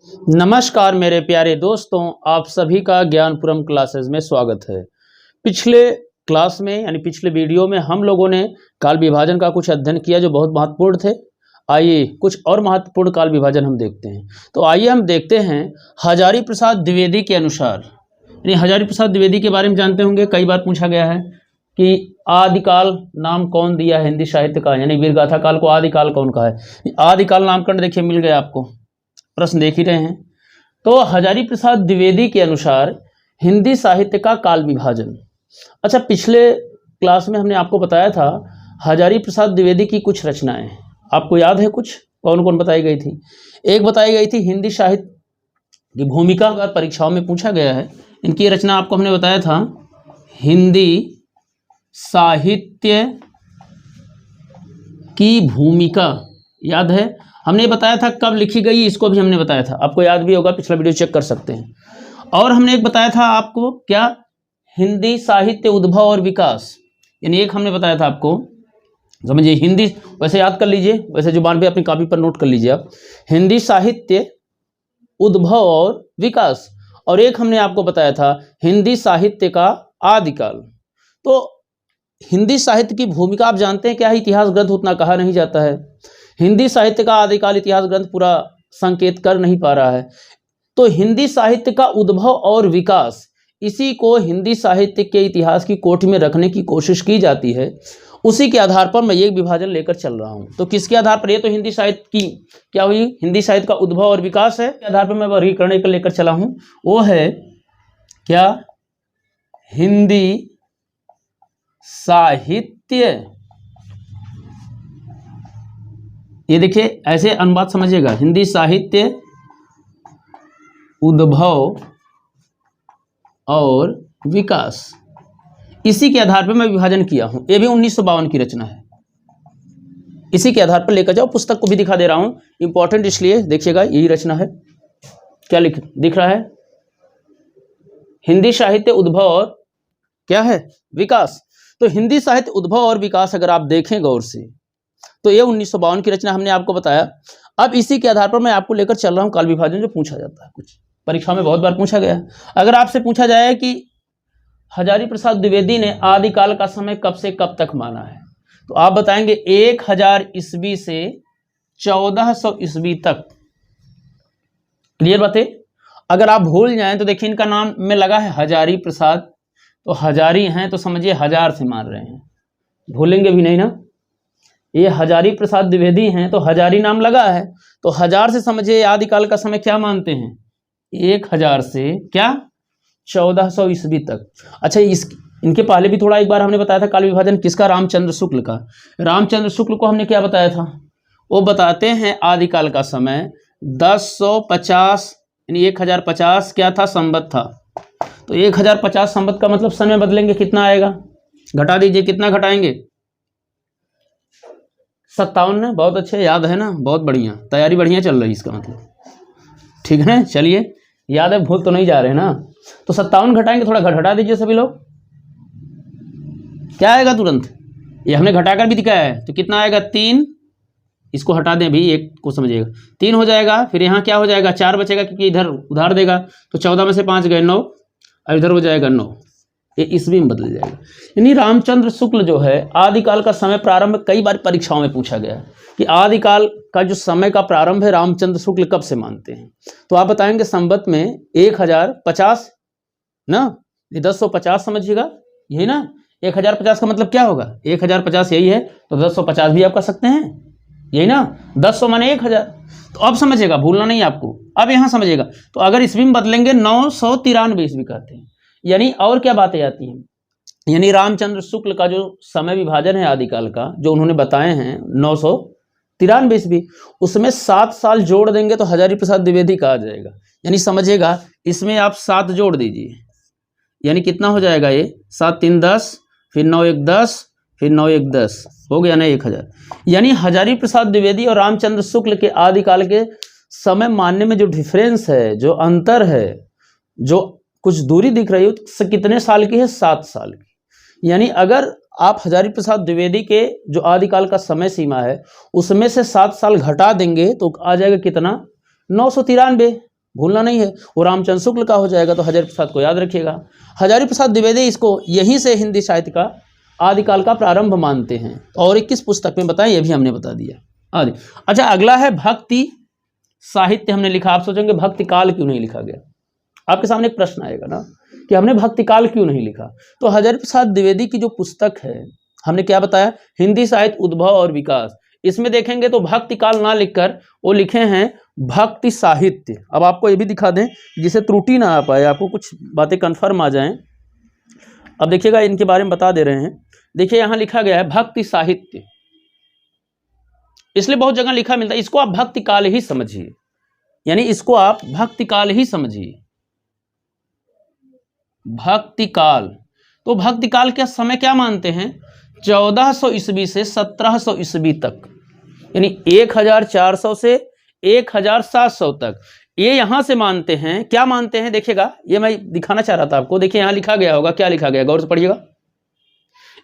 नमस्कार मेरे प्यारे दोस्तों, आप सभी का ज्ञानपुरम क्लासेस में स्वागत है। पिछले क्लास में यानी पिछले वीडियो में हम लोगों ने काल विभाजन का कुछ अध्ययन किया जो बहुत महत्वपूर्ण थे। आइए कुछ और महत्वपूर्ण काल विभाजन हम देखते हैं। तो आइए हम देखते हैं हजारी प्रसाद द्विवेदी के अनुसार, यानी हजारी प्रसाद द्विवेदी के बारे में जानते होंगे, कई बार पूछा गया है कि आदिकाल नाम कौन दिया है हिंदी साहित्य का, यानी वीरगाथा काल को आदिकाल कौन कहा है। आदिकाल नामकरण देखिए मिल गया आपको, प्रश्न देख ही रहे हैं। तो हजारी प्रसाद द्विवेदी के अनुसार हिंदी साहित्य का काल विभाजन। अच्छा, पिछले क्लास में हमने आपको बताया था हजारी प्रसाद द्विवेदी की कुछ रचनाएं, आपको याद है कुछ कौन कौन बताई गई थी? एक बताई गई थी हिंदी साहित्य की भूमिका, अगर परीक्षाओं में पूछा गया है। इनकी रचना आपको हमने बताया था हिंदी साहित्य की भूमिका, याद है? हमने बताया था कब लिखी गई, इसको भी हमने बताया था, आपको याद भी होगा, पिछला वीडियो चेक कर सकते हैं। और हमने एक बताया था आपको क्या, हिंदी साहित्य उद्भव और विकास, यानी एक हमने बताया था आपको, समझिए हिंदी, वैसे याद कर लीजिए, वैसे जुबान पे अपनी कॉपी पर नोट कर लीजिए आप, हिंदी साहित्य उद्भव और विकास। और एक हमने आपको बताया था हिंदी साहित्य का आदिकाल। तो हिंदी साहित्य की भूमिका आप जानते हैं क्या है, इतिहास ग्रंथ उतना कहा नहीं जाता है। हिंदी साहित्य का आदिकाल इतिहास ग्रंथ पूरा संकेत कर नहीं पा रहा है। तो हिंदी साहित्य का उद्भव और विकास, इसी को हिंदी साहित्य के इतिहास की कोटि में रखने की कोशिश की जाती है। उसी के आधार पर मैं एक विभाजन लेकर चल रहा हूं। तो किसके आधार पर? ये तो हिंदी साहित्य की क्या हुई, हिंदी साहित्य का उद्भव और विकास है, के आधार पर मैं वर्गीकरण लेकर चला हूं। वो है क्या, हिंदी साहित्य, ये देखिए ऐसे अनुवाद समझिएगा, हिंदी साहित्य उद्भव और विकास, इसी के आधार पर मैं विभाजन किया हूं। ये भी 1952 की रचना है, इसी के आधार पर लेकर जाओ। पुस्तक को भी दिखा दे रहा हूं, इंपॉर्टेंट इसलिए देखिएगा, यही रचना है। क्या दिख रहा है? हिंदी साहित्य उद्भव और क्या है, विकास। तो हिंदी साहित्य उद्भव और विकास अगर आप देखें गौर से, तो ये 1952 की रचना हमने आपको बताया। अब इसी के आधार पर मैं आपको लेकर चल रहा हूं काल विभाजन, जो पूछा जाता है, कुछ परीक्षा में बहुत बार पूछा गया है। अगर आपसे पूछा जाए कि हजारी प्रसाद द्विवेदी ने आदिकाल का समय कब से कब तक माना है, तो आप बताएंगे 1000 ईस्वी से 1400 ईस्वी तक। क्लियर बात है? अगर आप भूल जाएं तो देखिए इनका नाम में लगा है हजारी प्रसाद, तो हजारी हैं तो समझिए हजार से मान रहे हैं, भूलेंगे भी नहीं ना। ये हजारी प्रसाद द्विवेदी हैं तो हजारी नाम लगा है, तो हजार से समझिए आदिकाल का समय क्या मानते हैं, 1000 से क्या 1400 ईस्वी तक। अच्छा, इनके पहले भी थोड़ा एक बार हमने बताया था काल विभाजन किसका, रामचंद्र शुक्ल का। रामचंद्र शुक्ल को हमने क्या बताया था, वो बताते हैं आदिकाल का समय 1050 यानी 1050 क्या था, संवत था। तो 1050 संवत का मतलब सन में बदलेंगे कितना आएगा, घटा दीजिए, कितना घटाएंगे, 57 ना। बहुत अच्छे, याद है ना, बहुत बढ़िया, तैयारी बढ़िया चल रही है इसका मतलब, ठीक है। चलिए, याद है, भूल तो नहीं जा रहे ना। तो 57 घटाएंगे, थोड़ा घटा दीजिए सभी लोग, क्या आएगा तुरंत, ये हमने घटाकर भी दिखाया है, तो कितना आएगा 3, इसको हटा दें भी, एक को समझिएगा, 3 हो जाएगा। फिर यहाँ क्या हो जाएगा, 4 बचेगा क्योंकि इधर उधार देगा, तो 14 में से 5 गए 9, और इधर हो जाएगा 9, ये ईस्वी में बदल जाएगा। यानी रामचंद्र शुक्ल जो है, आदिकाल का समय प्रारंभ कई बार परीक्षाओं में पूछा गया है कि आदिकाल का जो समय का प्रारंभ है रामचंद्र शुक्ल कब से मानते हैं, तो आप बताएंगे संवत में 1050 ना, 1050 समझिएगा, यही ना। 1050 का मतलब क्या होगा, 1050 यही है, तो 1050 भी आप कर सकते हैं, यही ना। 10 माने 1000, तो अब समझिएगा, भूलना नहीं आपको। अब यहां समझिएगा, तो अगर ईस्वी में बदलेंगे 993 ईस्वी कहते हैं। यानी और क्या बातें आती हैं, यानी रामचंद्र शुक्ल का जो समय विभाजन है आदिकाल का, जो उन्होंने बताए हैं 993 ईस्वी, उसमें 7 साल जोड़ देंगे तो हजारी प्रसाद द्विवेदी का आ जाएगा। यानी समझिएगा, इसमें आप 7 जोड़ दीजिए, यानी कितना हो जाएगा, ये 7 3 10, फिर 9 1 10, फिर 9 1 10, हो गया ना 1000। यानी हजारी प्रसाद द्विवेदी और रामचंद्र शुक्ल के आदिकाल के समय मानने में जो डिफरेंस है, जो अंतर है, जो कुछ दूरी दिख रही है, कितने साल की है, 7 साल की। यानी अगर आप हजारी प्रसाद द्विवेदी के जो आदिकाल का समय सीमा है उसमें से 7 साल घटा देंगे तो आ जाएगा कितना, 993। भूलना नहीं है। वो रामचंद्र शुक्ल का हो जाएगा तो हजारी प्रसाद को याद रखिएगा। हजारी प्रसाद द्विवेदी इसको यहीं से हिंदी साहित्य का आदिकाल का प्रारंभ मानते हैं। और 21 पुस्तक में बताएं, ये भी हमने बता दिया आदि। अच्छा, अगला है भक्ति साहित्य हमने लिखा। आप सोचेंगे भक्ति काल क्यों नहीं लिखा गया? आपके सामने एक प्रश्न आएगा ना कि हमने भक्ति काल क्यों नहीं लिखा। तो हजारी प्रसाद द्विवेदी की जो पुस्तक है, हमने क्या बताया, हिंदी साहित्य उद्भव और विकास, इसमें देखेंगे तो भक्ति काल ना लिखकर वो लिखे हैं भक्ति साहित्य। अब आपको ये भी दिखा दें जिसे त्रुटि ना आ पाए, आपको कुछ बातें कन्फर्म आ जाएं। अब देखिएगा, इनके बारे में बता दे रहे हैं। देखिए यहाँ लिखा गया है भक्ति साहित्य, इसलिए बहुत जगह लिखा मिलता है। इसको आप भक्ति काल ही समझिए, यानी इसको आप भक्ति काल ही समझिए, भक्ति काल। तो भक्ति काल के समय क्या मानते हैं? 1400 ईस्वी से 1700 ईस्वी तक, यानी 1400 से 1700 तक, ये यहां से मानते हैं। क्या मानते हैं देखिएगा, ये मैं दिखाना चाह रहा था आपको। देखिए यहां लिखा गया होगा, क्या लिखा गया, गौर से पढ़िएगा।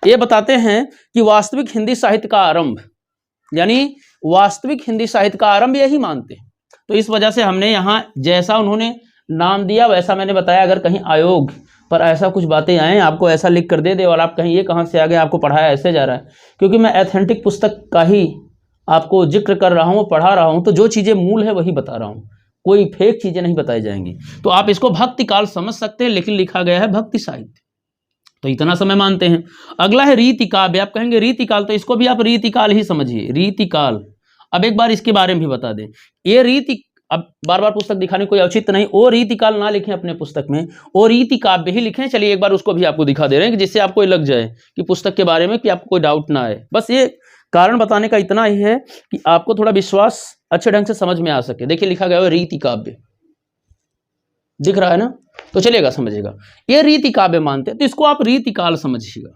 ये बताते हैं कि वास्तविक हिंदी साहित्य का आरंभ, यानी वास्तविक हिंदी साहित्य का आरंभ यही मानते हैं। तो इस वजह से हमने यहाँ जैसा उन्होंने नाम दिया वैसा मैंने बताया। अगर कहीं आयोग पर ऐसा कुछ बातें आए, आपको ऐसा लिख कर दे और आप कहीं ये कहाँ से आ गए, आपको पढ़ाया ऐसे जा रहा है, क्योंकि मैं एथेंटिक पुस्तक का ही आपको जिक्र कर रहा हूँ, पढ़ा रहा हूँ, तो जो चीज़ें मूल है वही बता रहा हूँ, कोई फेक चीज़ें नहीं बताई जाएंगी। तो आप इसको भक्ति काल समझ सकते हैं, लेकिन लिखा गया है भक्ति साहित्य। तो इतना समय मानते हैं। अगला है रीति काव्य। आप कहेंगे रीति काल, तो इसको भी आप रीति काल ही समझिए, रीति काल। अब एक बार इसके बारे में भी बता दें, ये रीति, अब बार बार पुस्तक दिखाने कोई औचित्य नहीं, ओ रीति काल ना लिखें अपने पुस्तक में, ओ रीति काव्य ही लिखें। चलिए एक बार उसको भी आपको दिखा दे रहे हैं कि जिससे आपको लग जाए कि पुस्तक के बारे में, कि आपको कोई डाउट ना आए। बस ये कारण बताने का इतना ही है कि आपको थोड़ा विश्वास अच्छे ढंग से समझ में आ सके। देखिए लिखा गया है रीति काव्य, दिख रहा है ना, तो चलेगा समझिएगा। ये रीति काव्य मानते हैं, तो इसको आप रीति काल समझिएगा।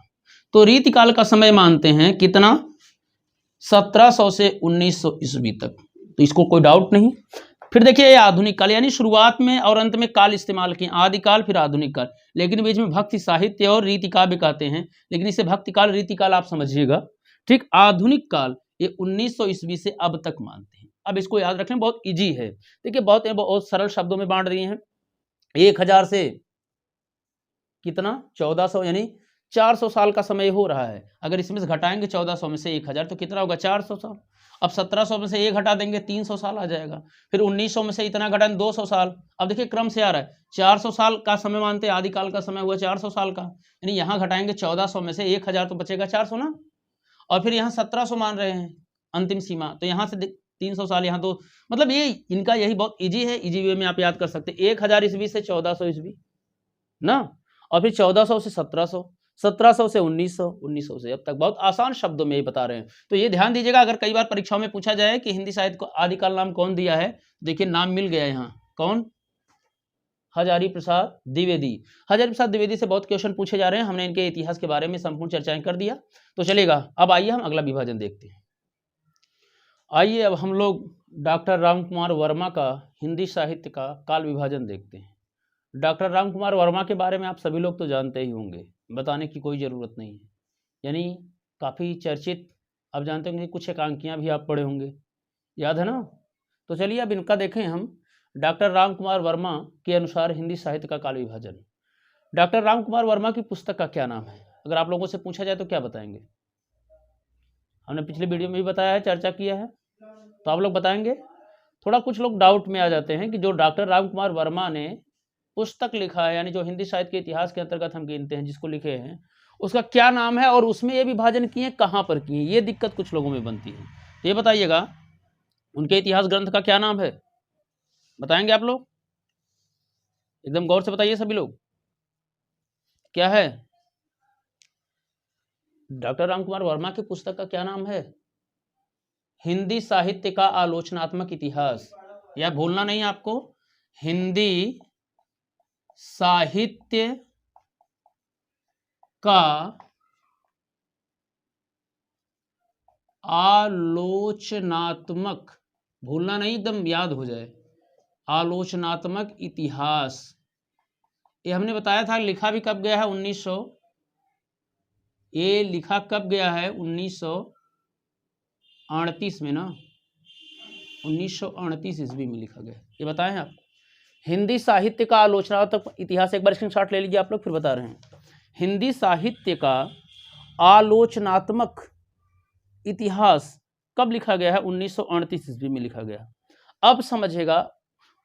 तो रीति काल का समय मानते हैं कितना, 1700 से 1900 ईस्वी तक, तो इसको कोई डाउट नहीं। फिर देखिए ये आधुनिक काल, यानी शुरुआत में और अंत में काल इस्तेमाल किए, आदि काल फिर आधुनिक काल, लेकिन बीच में भक्ति साहित्य और रीति काव्य कहते हैं, लेकिन इसे भक्ति काल रीति काल आप समझिएगा। ठीक, आधुनिक काल ये 1900 ईस्वी से अब तक मानते हैं। अब इसको याद रखना, बहुत इजी है। देखिए बहुत सरल शब्दों में बांट दिए हैं। 1000 से कितना, 1400, यानी 400 साल का समय हो रहा है। अगर इसमें से घटाएंगे 1400 में से 1000 तो कितना होगा, 400 साल। अब 1700 में से 1 घटा देंगे 300 साल आ जाएगा। फिर 1900 में से इतना घटाएंगे 200 साल। अब देखिए क्रम से आ रहा है, 400 साल का समय मानते हैं, आदिकाल का समय हुआ 400 साल का, यानी यहाँ घटाएंगे 1400 में से 1000 तो बचेगा 400 ना, और फिर यहाँ 1700 मान रहे हैं अंतिम सीमा, तो यहाँ से 300 साल यहाँ तो, मतलब ये इनका यही बहुत इजी है, इजी वे में आप याद कर सकते हैं। 1000 ईस्वी से 1400 ईस्वी ना, और फिर 1400 से 1700, 1700 से 1900, 1900 से अब तक। बहुत आसान शब्दों में ये बता रहे हैं। तो ये ध्यान दीजिएगा, अगर कई बार परीक्षाओं में पूछा जाए कि हिंदी साहित्य को आदिकाल नाम कौन दिया है, देखिए नाम मिल गया यहाँ, कौन, हजारी प्रसाद द्विवेदी। हजारी प्रसाद द्विवेदी से बहुत क्वेश्चन पूछे जा रहे हैं, हमने इनके इतिहास के बारे में संपूर्ण चर्चाएं कर दिया, तो चलेगा। अब आइए हम अगला विभाजन देखते हैं। आइए अब हम लोग डॉक्टर रामकुमार वर्मा का हिंदी साहित्य का काल विभाजन देखते हैं। डॉक्टर रामकुमार वर्मा के बारे में आप सभी लोग तो जानते ही होंगे, बताने की कोई ज़रूरत नहीं है, यानी काफ़ी चर्चित। आप जानते होंगे कुछ एकांकियाँ भी आप पढ़े होंगे, याद है ना। तो चलिए अब इनका देखें हम। डॉक्टर रामकुमार वर्मा के अनुसार हिंदी साहित्य का काल विभाजन। डॉक्टर रामकुमार वर्मा की पुस्तक का क्या नाम है? अगर आप लोगों से पूछा जाए तो क्या बताएंगे? हमने पिछले वीडियो में भी बताया है, चर्चा किया है, तो आप लोग बताएंगे। थोड़ा कुछ लोग डाउट में आ जाते हैं कि जो डॉक्टर रामकुमार वर्मा ने पुस्तक लिखा है, यानी जो हिंदी साहित्य के इतिहास के अंतर्गत हम गिनते हैं जिसको लिखे हैं, उसका क्या नाम है और उसमें ये विभाजन किए कहाँ पर किए, ये दिक्कत कुछ लोगों में बनती है। तो ये बताइएगा उनके इतिहास ग्रंथ का क्या नाम है, बताएंगे आप लोग? एकदम गौर से बताइए सभी लोग, क्या है? डॉक्टर रामकुमार वर्मा की पुस्तक का क्या नाम है? हिंदी साहित्य का आलोचनात्मक इतिहास। यह भूलना नहीं आपको, हिंदी साहित्य का आलोचनात्मक, भूलना नहीं, एकदम याद हो जाए, आलोचनात्मक इतिहास। ये हमने बताया था लिखा भी कब गया है, 1900, ये लिखा कब गया है, 1938 में ना, 1938 ईस्वी में लिखा गया, ये बताएं आप। हिंदी साहित्य का आलोचनात्मक इतिहास, एक बार स्क्रीनशॉट ले लीजिए आप लोग, फिर बता रहे हैं। हिंदी साहित्य का आलोचनात्मक इतिहास कब लिखा गया है? 1938 ईस्वी में लिखा गया। अब समझिएगा,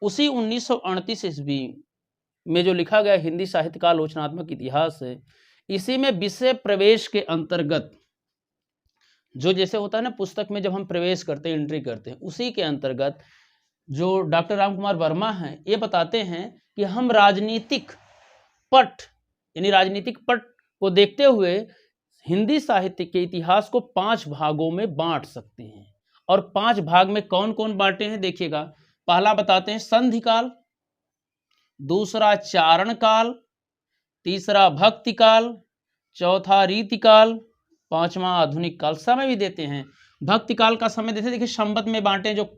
उसी 1938 ईस्वी में जो लिखा गया हिंदी साहित्य का आलोचनात्मक इतिहास है, इसी में विषय प्रवेश के अंतर्गत जो जैसे होता है ना पुस्तक में जब हम प्रवेश करते हैं, एंट्री करते हैं, उसी के अंतर्गत जो डॉक्टर राम कुमार वर्मा हैं ये बताते हैं कि हम राजनीतिक पट यानी राजनीतिक पट को देखते हुए हिंदी साहित्य के इतिहास को 5 भागों में बांट सकते हैं। और 5 भाग में कौन कौन बांटे हैं देखिएगा। पहला बताते हैं संधि काल, दूसरा चारण काल, तीसरा भक्ति काल, चौथा रीति काल, पांचवा आधुनिक काल। समय भी देते हैं। भक्ति काल का समय देते, देखिए संवत में बांटे, जो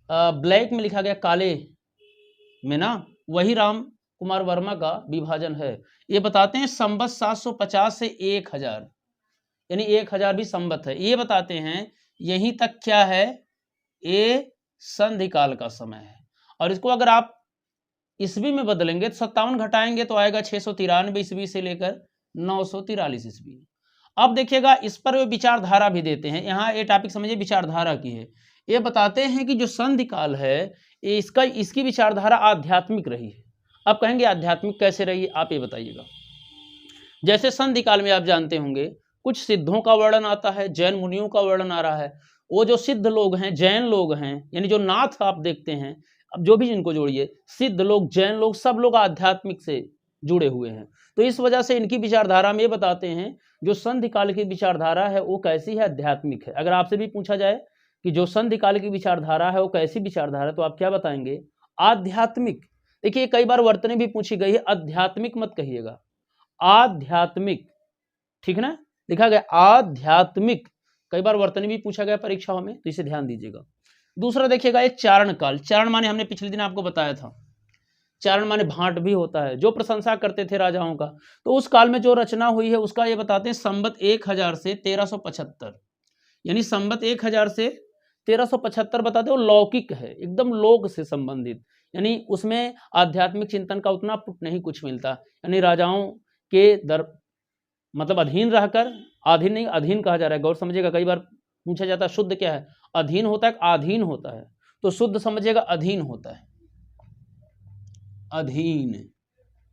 ब्लैक में लिखा गया काले में ना, वही राम कुमार वर्मा का विभाजन है। ये बताते हैं संवत 750 से 1000, यानी 1000 भी संवत है। ये बताते हैं यहीं तक क्या है, ये संधि काल का समय है। और इसको अगर आप ईस्वी में बदलेंगे तो 57 घटाएंगे तो आएगा 693 ईस्वी से लेकर 943 ईस्वी। अब देखिएगा इस पर वे विचारधारा भी देते हैं। यहाँ ये टॉपिक समझिए विचारधारा की है। ये बताते हैं कि जो संधि काल है इसकी विचारधारा आध्यात्मिक रही है। अब कहेंगे आध्यात्मिक कैसे रही, आप ये बताइएगा। जैसे संधि काल में आप जानते होंगे कुछ सिद्धों का वर्णन आता है, जैन मुनियों का वर्णन आ रहा है। वो जो सिद्ध लोग हैं, जैन लोग हैं, यानी जो नाथ आप देखते हैं, अब जो भी इनको जोड़िए, सिद्ध लोग, जैन लोग, सब लोग आध्यात्मिक से जुड़े हुए हैं। तो इस वजह से इनकी विचारधारा में ये बताते हैं जो संधि काल की विचारधारा है वो कैसी है, आध्यात्मिक है। अगर आपसे भी पूछा जाए कि जो संधि काल की विचारधारा है वो कैसी विचारधारा है, तो आप क्या बताएंगे, आध्यात्मिक। देखिए कई बार वर्तनी भी पूछी गई है, आध्यात्मिक मत कहिएगा, आध्यात्मिक, ठीक है ना, लिखा गया आध्यात्मिक। कई बार वर्तनी भी पूछा गया परीक्षाओं में, तो इसे ध्यान दीजिएगा। दूसरा देखिएगा ये चारण काल। चारण माने हमने पिछले दिन आपको बताया था, चारण माने भाट भी होता है, जो प्रशंसा करते थे राजाओं का। तो उस काल में जो रचना हुई है उसका ये बताते हैं संवत 1000 से 1375, यानी संवत 1000 से 1375 बताते हो लौकिक है, एकदम लोक से संबंधित, यानी उसमें आध्यात्मिक चिंतन का उतना पुट नहीं कुछ मिलता। यानी राजाओं के दर मतलब अधीन रहकर, अधीन नहीं अधीन कहा जा रहा है, गौर समझिएगा। कई बार पूछा जाता है शुद्ध क्या है, अधीन होता है, आधीन होता है, तो शुद्ध समझिएगा अधीन होता है, अधीन,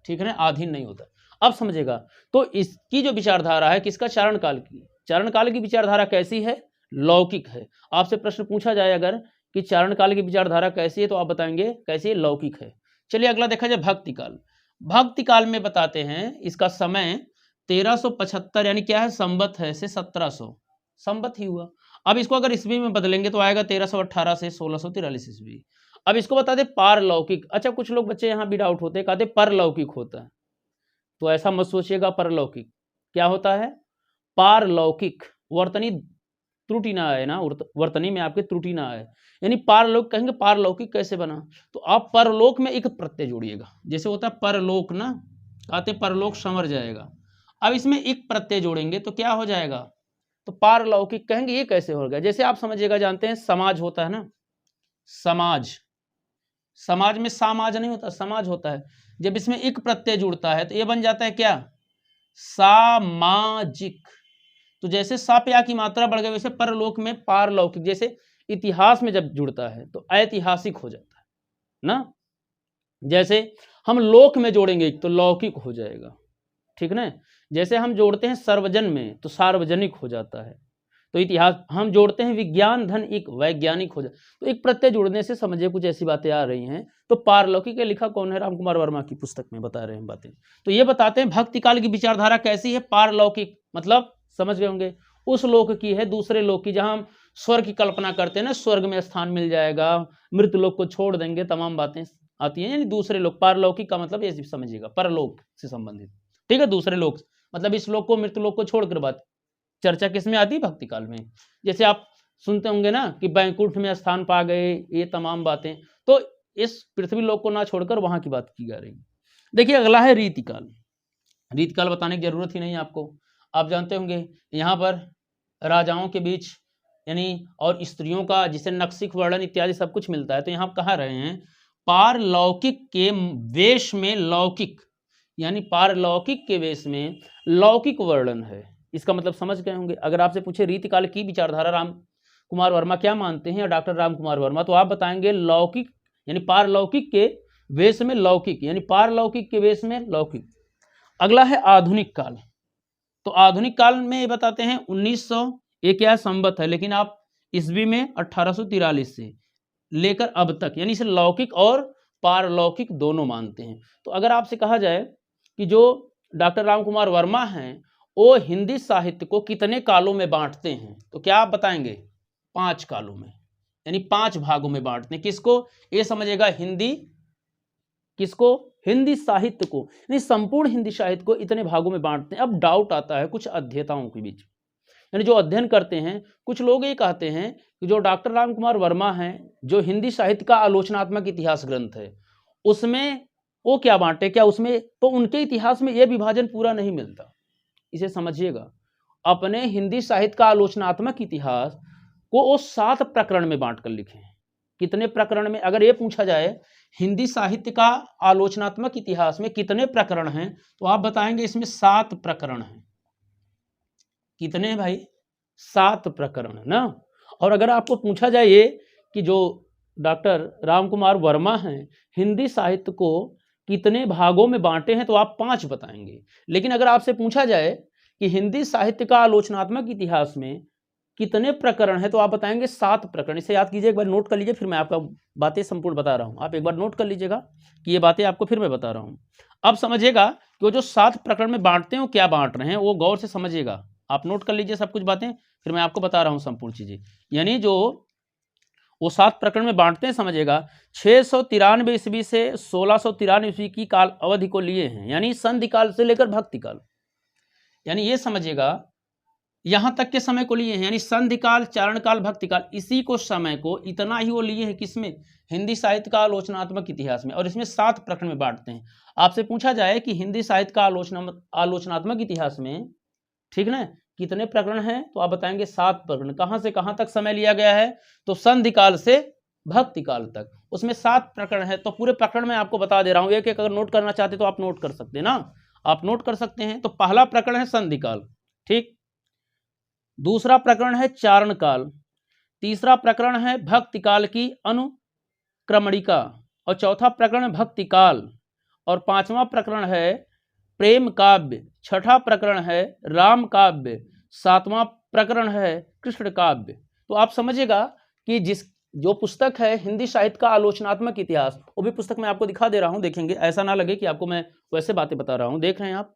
ठीक है ना, आधीन नहीं होता। अब समझिएगा तो इसकी जो विचारधारा है किसका, चारण काल की। चारण काल की विचारधारा कैसी है, लौकिक है। आपसे प्रश्न पूछा जाए अगर कि चारण काल की विचारधारा कैसी है, तो आप बताएंगे कैसी है, लौकिक है। चलिए अगला देखा जाए भक्ति काल। भक्ति काल में बताते हैं इसका समय 1375 यानी क्या है, संवत है से 1700 संवत ही हुआ। अब इसको अगर ईस्वी में बदलेंगे तो आएगा 1318 से 1643 ईस्वी। अब इसको बता दे पारलौकिक। अच्छा कुछ लोग बच्चे यहाँ भी डाउट होते हैं, कहते परलौकिक होता है, तो ऐसा मत सोचिएगा। परलौकिक क्या होता है, पारलौकिक, वर्तनी त्रुटि ना आए ना, वर्तनी में आपके त्रुटि ना आए, यानी पारलौकिक कहेंगे। पारलौकिक कैसे बना, तो आप परलोक में एक प्रत्यय जोड़िएगा, जैसे होता है परलोक ना, कहते परलोक संवर जाएगा। अब इसमें एक प्रत्यय जोड़ेंगे तो क्या हो जाएगा, तो पारलौकिक कहेंगे। ये कैसे हो गया, जैसे आप समझिएगा, जानते हैं समाज होता है ना, समाज, समाज में सामाज नहीं होता, समाज होता है। जब इसमें एक प्रत्यय जुड़ता है तो ये बन जाता है क्या, सामाजिक। तो जैसे साप्या की मात्रा बढ़ गई, वैसे परलोक में पारलौकिक, जैसे इतिहास में जब जुड़ता है तो ऐतिहासिक हो जाता है ना। जैसे हम लोक में जोड़ेंगे तो लौकिक हो जाएगा, ठीक ना। जैसे हम जोड़ते हैं सर्वजन में तो सार्वजनिक हो जाता है। तो इतिहास हम जोड़ते हैं विज्ञान धन एक वैज्ञानिक हो जाए। तो एक प्रत्यय जुड़ने से समझिए कुछ ऐसी बातें आ रही हैं। तो पारलौकिक लिखा कौन है, राम कुमार वर्मा की पुस्तक में बता रहे हैं बातें। तो ये बताते हैं भक्ति काल की विचारधारा कैसी है, पारलौकिक, मतलब समझ गए होंगे उस लोक की है, दूसरे लोक की, जहां हम स्वर्ग की कल्पना करते हैं ना, स्वर्ग में स्थान मिल जाएगा, मृत लोक को छोड़ देंगे, तमाम बातें आती हैं, यानी दूसरे लोक। पारलौकिक का मतलब ये समझिएगा परलोक से संबंधित, ठीक है। दूसरे लोक मतलब इस लोक को, मृत लोक को छोड़कर बात चर्चा किसमें आती है, भक्ति काल में। जैसे आप सुनते होंगे ना कि बैकुंठ में स्थान पा गए, ये तमाम बातें, तो इस पृथ्वी लोक को ना छोड़कर वहां की बात की जा रही है। देखिए अगला है रीतिकाल। रीतिकाल बताने की जरूरत ही नहीं है आपको, आप जानते होंगे। यहाँ पर राजाओं के बीच यानी और स्त्रियों का जिसे नक्सिक वर्णन इत्यादि सब कुछ मिलता है। तो यहाँ कहा रहे हैं पारलौकिक के वेश में लौकिक, यानी पारलौकिक के वेश में लौकिक वर्णन है। इसका मतलब समझ गए होंगे। अगर आपसे पूछे रीतिकाल की विचारधारा राम कुमार वर्मा क्या मानते हैं, या डॉक्टर राम कुमार वर्मा, तो आप बताएंगे लौकिक यानी पारलौकिक के वेश में लौकिक, यानी पारलौकिक के वेश में लौकिक। अगला है आधुनिक काल। तो आधुनिक काल में ये बताते हैं 1900 ये क्या संवत है, लेकिन आप ईस्वी में 1843 से लेकर अब तक, यानी इसे लौकिक और पारलौकिक दोनों मानते हैं। तो अगर आपसे कहा जाए कि जो डॉक्टर राम कुमार वर्मा हैं वो हिंदी साहित्य को कितने कालों में बांटते हैं, तो क्या आप बताएंगे? 5 कालों में, यानी 5 भागों में बांटते हैं। किसको? ये समझिएगा हिंदी, किसको? हिंदी साहित्य को, यानी संपूर्ण हिंदी साहित्य को इतने भागों में बांटते हैं। अब डाउट आता है कुछ अध्येताओं के बीच, यानी जो अध्ययन करते हैं, कुछ लोग ये कहते हैं कि जो डॉक्टर राम कुमार वर्मा हैं, जो हिंदी साहित्य का आलोचनात्मक इतिहास ग्रंथ है, उसमें वो क्या बांटे, क्या उसमें तो उनके इतिहास में ये विभाजन पूरा नहीं मिलता। इसे समझिएगा, अपने हिंदी साहित्य का आलोचनात्मक इतिहास को वो 7 प्रकरण में बांट कर लिखे हैं। कितने प्रकरण में? अगर ये पूछा जाए हिंदी साहित्य का आलोचनात्मक इतिहास में कितने प्रकरण हैं, तो आप बताएंगे इसमें 7 प्रकरण हैं। कितने भाई? 7 प्रकरण ना। और अगर आपको पूछा जाए ये कि जो डॉक्टर राम कुमार वर्मा हैं हिंदी साहित्य को कितने भागों में बांटे हैं, तो आप 5 बताएंगे। लेकिन अगर आपसे पूछा जाए कि हिंदी साहित्य का आलोचनात्मक इतिहास में कितने प्रकरण हैं, तो आप बताएंगे 7 प्रकरण। इसे याद कीजिए, एक बार नोट कर लीजिए, फिर मैं आपका बातें संपूर्ण बता रहा हूं। आप एक बार नोट कर लीजिएगा कि ये बातें आपको फिर मैं बता रहा हूं। अब समझिएगा कि वो जो 7 प्रकरण में बांटते हैं वो क्या बांट रहे हैं, वो गौर से समझिएगा। आप नोट कर लीजिए सब कुछ बातें, फिर मैं आपको बता रहा हूं संपूर्ण चीजें। यानी जो वो 7 प्रकरण में बांटते हैं, समझिएगा 693 ईस्वी से 1693 ईस्वी की काल अवधि को लिए हैं, यानी संधि काल से लेकर भक्ति काल, यानी ये समझिएगा यहां तक के समय को लिए हैं, यानी संधि काल, चारण काल, भक्ति काल, इसी को समय को इतना ही वो लिए हैं। किसमें? हिंदी साहित्य का आलोचनात्मक इतिहास में। और इसमें 7 प्रकरण में बांटते हैं। आपसे पूछा जाए कि हिंदी साहित्य का आलोचनात्मक इतिहास में, ठीक ना, कितने प्रकरण हैं, तो आप बताएंगे 7 प्रकरण। कहां से कहां तक समय लिया गया है? तो संधि काल से भक्ति काल तक, उसमें 7 प्रकरण है। तो पूरे प्रकरण मैं आपको बता दे रहा हूं, एक एक अगर नोट करना चाहते तो आप नोट कर सकते हैं ना, आप नोट कर सकते हैं। तो पहला प्रकरण है संधि काल, ठीक। दूसरा प्रकरण है चारण काल। तीसरा प्रकरण है भक्ति काल की अनुक्रमणिका। और चौथा प्रकरण है भक्ति काल। और 5वां प्रकरण है प्रेम काव्य। 6ठा प्रकरण है राम काव्य। 7वां प्रकरण है कृष्ण काव्य। तो आप समझिएगा कि जो पुस्तक है हिंदी साहित्य का आलोचनात्मक इतिहास, वो भी पुस्तक मैं आपको दिखा दे रहा हूं, देखेंगे, ऐसा ना लगे कि आपको मैं वैसे बातें बता रहा हूं। देख रहे हैं आप,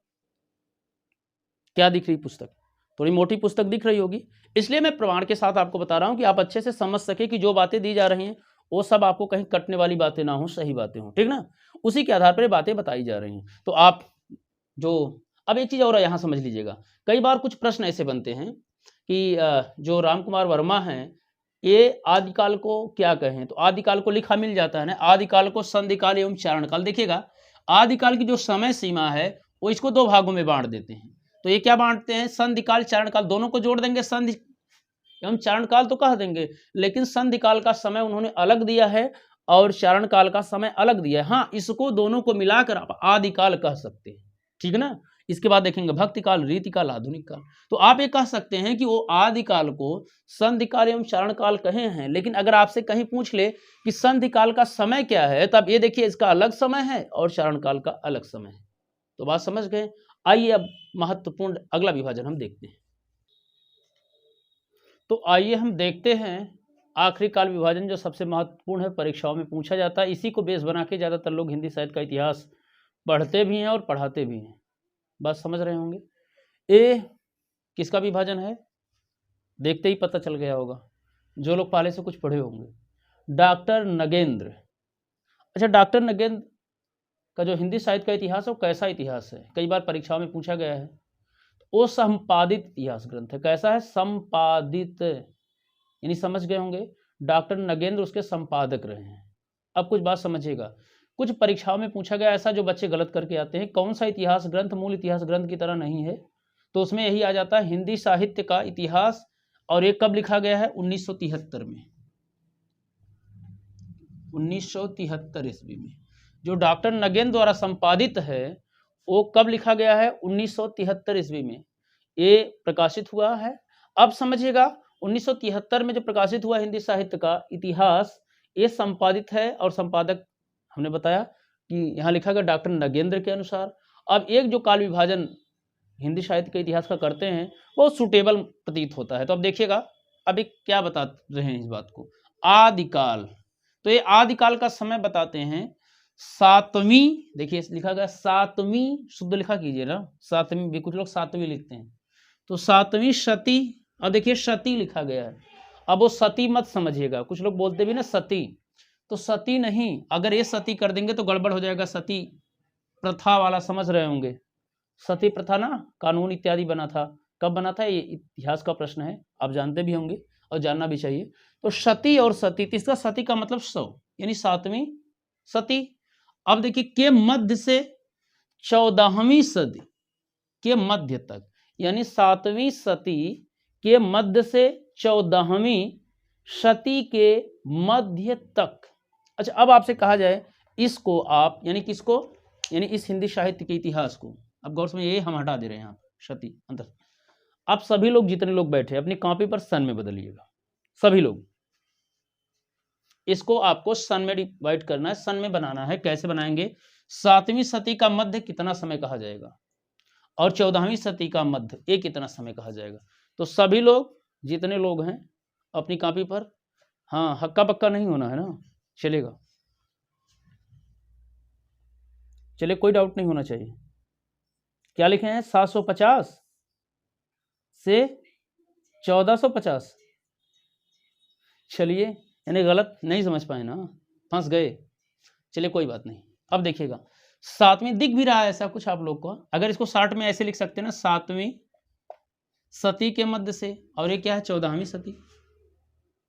क्या दिख रही पुस्तक? थोड़ी मोटी पुस्तक दिख रही होगी, इसलिए मैं प्रमाण के साथ आपको बता रहा हूं कि आप अच्छे से समझ सके कि जो बातें दी जा रही हैं वो सब आपको कहीं कटने वाली बातें ना हो, सही बातें हो, ठीक ना। उसी के आधार पर बातें बताई जा रही हैं। तो आप जो अब एक चीज और यहां समझ लीजिएगा, कई बार कुछ प्रश्न ऐसे बनते हैं कि जो राम कुमार वर्मा हैं ये आदिकाल को क्या कहें, तो आदिकाल को लिखा मिल जाता है ना, आदिकाल को संधिकाल एवं चारण काल। देखिएगा आदिकाल की जो समय सीमा है वो इसको 2 भागों में बांट देते हैं। तो ये क्या बांटते हैं? संधि काल, चारण काल, दोनों को जोड़ देंगे, संधि एवं चारण काल तो कह देंगे, लेकिन संधि काल का समय उन्होंने अलग दिया है और चारण काल का समय अलग दिया है। हाँ, इसको दोनों को मिलाकर आप आदिकाल कह सकते हैं, ठीक ना। इसके बाद देखेंगे भक्ति काल, रीति काल, आधुनिक काल। तो आप ये कह सकते हैं कि वो आदिकाल को संधि काल एवं चारण काल कहे हैं। लेकिन अगर आपसे कहीं पूछ ले कि संधि काल का समय क्या है, तब ये देखिए इसका अलग समय है और चारण काल का अलग समय है। तो बात समझ गए। आइए अब महत्वपूर्ण अगला विभाजन हम देखते हैं। तो आइए हम देखते हैं आखिरी काल विभाजन, जो सबसे महत्वपूर्ण है, परीक्षाओं में पूछा जाता है। इसी को बेस बना के ज़्यादातर लोग हिंदी साहित्य का इतिहास पढ़ते भी हैं और पढ़ाते भी हैं। बात समझ रहे होंगे। ए किसका विभाजन है? देखते ही पता चल गया होगा, जो लोग पहले से कुछ पढ़े होंगे। डॉक्टर नगेंद्र। अच्छा, डॉक्टर नगेंद्र का जो हिंदी साहित्य का इतिहास है वो कैसा इतिहास है? कई बार परीक्षाओं में पूछा गया है। वो संपादित इतिहास ग्रंथ है। कैसा है? संपादित, यानी समझ गए होंगे डॉक्टर नगेंद्र उसके संपादक रहे हैं। अब कुछ बात समझिएगा, कुछ परीक्षाओं में पूछा गया ऐसा जो बच्चे गलत करके आते हैं, कौन सा इतिहास ग्रंथ मूल इतिहास ग्रंथ की तरह नहीं है, तो उसमें यही आ जाता है हिंदी साहित्य का इतिहास। और ये कब लिखा गया है? 1973 में। 1973 ईस्वी में। जो डॉक्टर नगेन द्वारा संपादित है वो कब लिखा गया है? 1973 ईस्वी में ये प्रकाशित हुआ है। अब समझिएगा 1973 में जो प्रकाशित हुआ हिंदी साहित्य का इतिहास, ये संपादित है और संपादक हमने बताया कि यहाँ लिखा गया डॉक्टर नगेंद्र के अनुसार। अब एक जो काल विभाजन हिंदी साहित्य के इतिहास का करते हैं वो सुटेबल प्रतीत होता है। तो अब देखिएगा अभी क्या बता रहे हैं इस बात को, आदिकाल। तो ये आदिकाल का समय बताते हैं 7वीं, देखिए लिखा गया 7वीं, शुद्ध लिखा कीजिए ना, 7वीं भी, कुछ लोग 7वीं लिखते हैं, तो 7वीं शती। अब देखिए शती लिखा गया है, अब वो सती मत समझिएगा, कुछ लोग बोलते भी ना सती, तो सती नहीं, अगर ये सती कर देंगे तो गड़बड़ हो जाएगा। सती प्रथा वाला समझ रहे होंगे, सती प्रथा ना कानून इत्यादि बना था, कब बना था ये इतिहास का प्रश्न है, आप जानते भी होंगे और जानना भी चाहिए। तो शती और सती, तीसरा सती का मतलब 100, यानी 7वीं सती। अब देखिए के मध्य से 14वीं सदी के मध्य तक, यानी 7वीं सती के मध्य से 14वीं सदी के मध्य तक। अच्छा, अब आपसे कहा जाए इसको आप, यानी किसको, यानी इस हिंदी साहित्य के इतिहास को, अब गौर से ये हम हटा दे रहे हैं यहाँ सती अंतर। आप सभी लोग जितने लोग बैठे अपनी कॉपी पर सन में बदलिएगा, सभी लोग, इसको आपको सन में डिवाइड करना है, सन में बनाना है। कैसे बनाएंगे? 7वीं सदी का मध्य कितना समय कहा जाएगा और 14वीं सदी का मध्य ये कितना समय कहा जाएगा। तो सभी लोग जितने लोग हैं अपनी कॉपी पर, हाँ हक्का बक्का नहीं होना है ना, चलेगा, चलिए कोई डाउट नहीं होना चाहिए। क्या लिखे हैं? 750 से 1450, चलिए, यानी गलत नहीं समझ पाए ना, फंस गए, चलिए कोई बात नहीं। अब देखिएगा 7वीं दिख भी रहा है ऐसा कुछ आप लोग को, अगर इसको 60 में ऐसे लिख सकते हैं ना, 7वीं सती के मध्य से, और ये क्या है? 14वीं सती,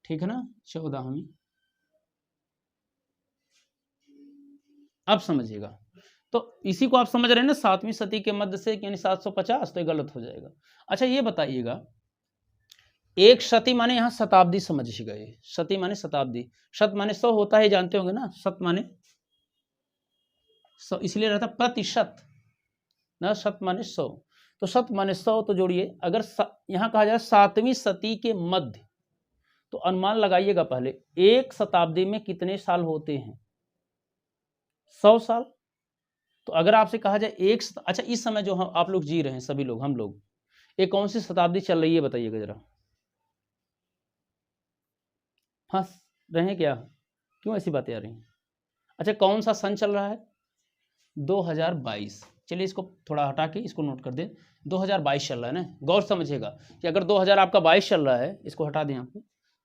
ठीक है ना, 14वीं। अब समझिएगा, तो इसी को आप समझ रहे हैं ना, 7वीं सदी के मध्य से यानी 750, तो ये गलत हो जाएगा। अच्छा ये बताइएगा, एक सती माने यहाँ शताब्दी समझिएगा, ये सती माने शताब्दी, शत माने 100 होता है, जानते होंगे ना, शत माने 100 इसलिए रहता प्रतिशत ना, शत माने 100, तो शत माने 100, तो जोड़िए, अगर यहाँ कहा जाए 7वीं सदी के मध्य, तो अनुमान लगाइएगा पहले, एक शताब्दी में कितने साल होते हैं? 100 साल। तो अगर आपसे कहा जाए अच्छा इस समय जो हम आप लोग जी रहे हैं सभी लोग, हम लोग, ये कौन सी शताब्दी चल रही है बताइएगा जरा, हंस रहे हैं क्या, क्यों ऐसी बातें आ रही हैं? अच्छा कौन सा सन चल रहा है? 2022। चलिए इसको थोड़ा हटा के इसको नोट कर दें, 2022 चल रहा है ना। गौर समझिएगा कि अगर 2000 आपका 22 चल रहा है, इसको हटा दें, आपको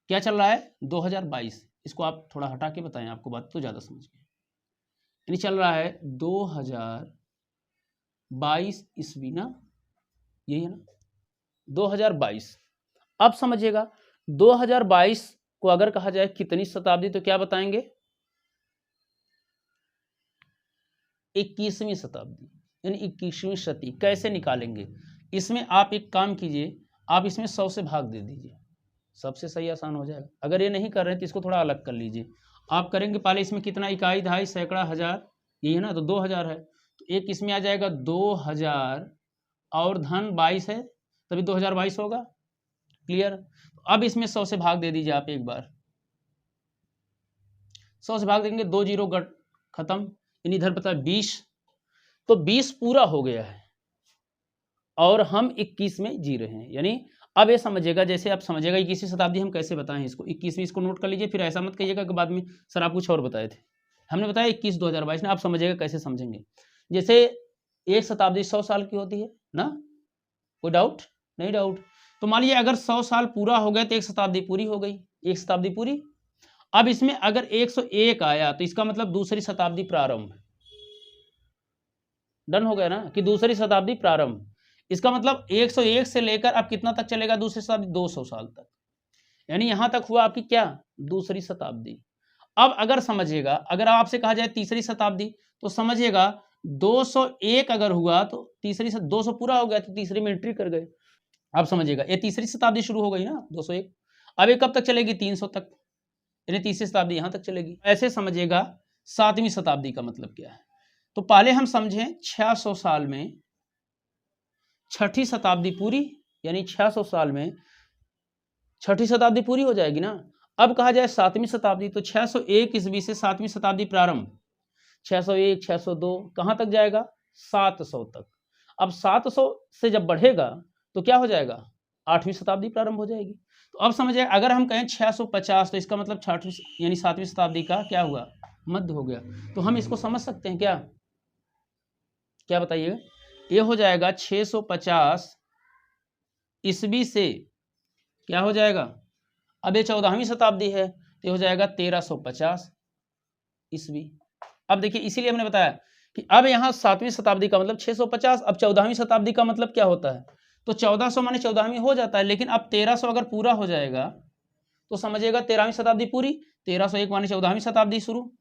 क्या चल रहा है? 2022, इसको आप थोड़ा हटा के बताएं, आपको बात तो ज़्यादा समझ गए। यानी चल रहा है 2022 ईस्वी ना, यही है ना, 2022। अब समझिएगा 2022 को अगर कहा जाए कितनी शताब्दी, तो क्या बताएंगे? 21वीं शताब्दी, यानी 21वीं सदी। कैसे निकालेंगे? इसमें आप एक काम कीजिए, आप इसमें 100 से भाग दे दीजिए, सबसे सही आसान हो जाएगा। अगर ये नहीं कर रहे हैं तो इसको थोड़ा अलग कर लीजिए। आप करेंगे पहले इसमें कितना, इकाई, दहाई, सैकड़ा, हजार, यही है ना, तो 2000 है, तो एक इसमें आ जाएगा 2000 और धन 22 है, तभी 2022 होगा। क्लियर? अब इसमें 100 से भाग दे दीजिए आप एक बार, 100 से भाग देंगे, 2 जीरो गट खत्म, यानी इधर पता 20, तो 20 पूरा हो गया है और हम 21 में जी रहे हैं। यानी अब ये समझिएगा, जैसे आप समझिएगा 21वीं शताब्दी हम कैसे बताएं इसको, 21वीं, इसको नोट कर लीजिए, फिर ऐसा मत कहिएगा कि बाद में सर आप कुछ और बताए थे। हमने बताया 21 2022 ने, आप समझिएगा कैसे समझेंगे। जैसे एक शताब्दी 100 साल की होती है ना, कोई डाउट नहीं? डाउट। तो मान लीजिए अगर 100 साल पूरा हो गया तो एक शताब्दी पूरी हो गई, एक शताब्दी पूरी। अब इसमें अगर 101 आया तो इसका मतलब दूसरी शताब्दी प्रारंभ। डन हो गया ना, कि दूसरी शताब्दी प्रारंभ, इसका मतलब 101 से लेकर अब कितना तक चलेगा दूसरी शताब्दी? 200 साल तक, यानी यहां तक हुआ आपकी क्या, दूसरी शताब्दी। अब अगर समझिएगा, अगर आपसे कहा जाए तीसरी शताब्दी, तो समझिएगा 201 अगर हुआ तो तीसरी 200 पूरा हो गया तो तीसरी में एंट्री कर गए। अब समझिएगा ये तीसरी शताब्दी शुरू हो गई ना, 201। अब ये कब तक चलेगी? 300 तक। यानी तीसरी शताब्दी यहाँ तक चलेगी। ऐसे समझिएगा 7वीं शताब्दी का मतलब क्या है। तो पहले हम समझें 600 साल में छठी शताब्दी पूरी, यानी 600 साल में छठी शताब्दी पूरी हो जाएगी ना। अब कहा जाए 7वीं शताब्दी, तो 601 ईस्वी से 7वीं शताब्दी प्रारंभ, 601 602 कहाँ तक जाएगा, 700 तक। अब 700 से जब बढ़ेगा तो क्या हो जाएगा, 8वीं शताब्दी प्रारंभ हो जाएगी। तो अब समझिए अगर हम कहें 650 तो इसका मतलब 6वीं यानी 7वीं शताब्दी का क्या हुआ, मध्य हो गया। तो हम इसको समझ सकते हैं क्या, क्या बताइएगा, ये हो जाएगा 650 ईस्वी से क्या हो जाएगा, अब ये 14वीं शताब्दी है तो हो जाएगा 1350 ईस्वी। अब देखिए इसीलिए हमने बताया कि अब यहाँ 7वीं शताब्दी का मतलब 650, अब 14वीं शताब्दी का मतलब क्या होता है, तो 1400 माने 14वीं हो जाता है, लेकिन अब 1300 अगर पूरा हो जाएगा तो समझिएगा 13वीं शताब्दी पूरी, 1301 माने 14वीं शताब्दी शुरू,